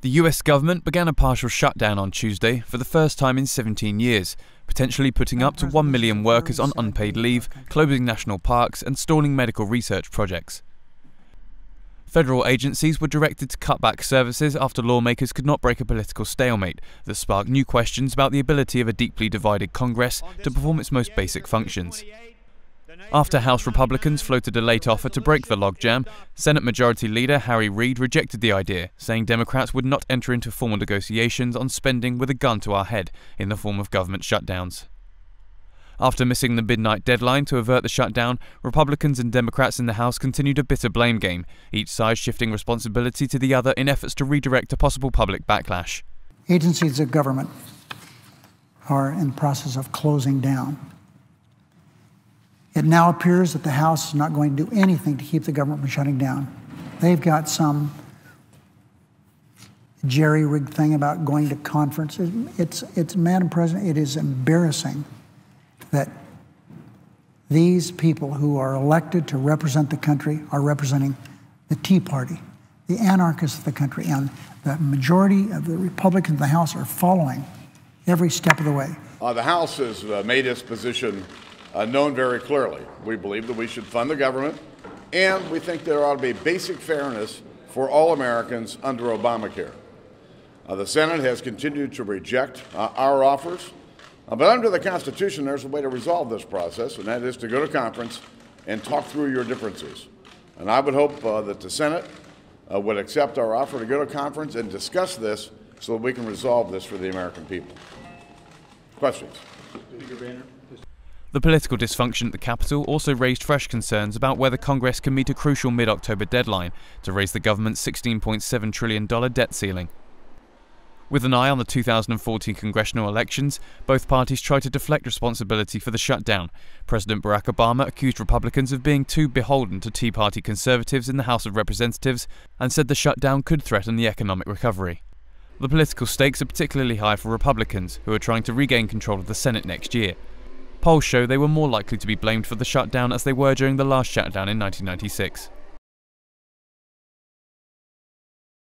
The US government began a partial shutdown on Tuesday for the first time in 17 years, potentially putting up to 1 million workers on unpaid leave, closing national parks and stalling medical research projects. Federal agencies were directed to cut back services after lawmakers could not break a political stalemate that sparked new questions about the ability of a deeply divided Congress to perform its most basic functions. After House Republicans floated a late offer to break the logjam, Senate Majority Leader Harry Reid rejected the idea, saying Democrats would not enter into formal negotiations on spending with a gun to our head in the form of government shutdowns. After missing the midnight deadline to avert the shutdown, Republicans and Democrats in the House continued a bitter blame game, each side shifting responsibility to the other in efforts to redirect a possible public backlash. Agencies of government are in the process of closing down. It now appears that the House is not going to do anything to keep the government from shutting down. They've got some jerry-rigged thing about going to conferences. It's Madam President, it is embarrassing that these people who are elected to represent the country are representing the Tea Party, the anarchists of the country, and the majority of the Republicans in the House are following every step of the way. The House has made its position known very clearly. We believe that we should fund the government, and we think there ought to be basic fairness for all Americans under Obamacare. The Senate has continued to reject our offers, but under the Constitution there's a way to resolve this process, and that is to go to conference and talk through your differences. And I would hope that the Senate would accept our offer to go to conference and discuss this so that we can resolve this for the American people. Questions? The political dysfunction at the Capitol also raised fresh concerns about whether Congress can meet a crucial mid-October deadline to raise the government's $16.7 trillion debt ceiling. With an eye on the 2014 congressional elections, both parties tried to deflect responsibility for the shutdown. President Barack Obama accused Republicans of being too beholden to Tea Party conservatives in the House of Representatives and said the shutdown could threaten the economic recovery. The political stakes are particularly high for Republicans, who are trying to regain control of the Senate next year. Polls show they were more likely to be blamed for the shutdown as they were during the last shutdown in 1996.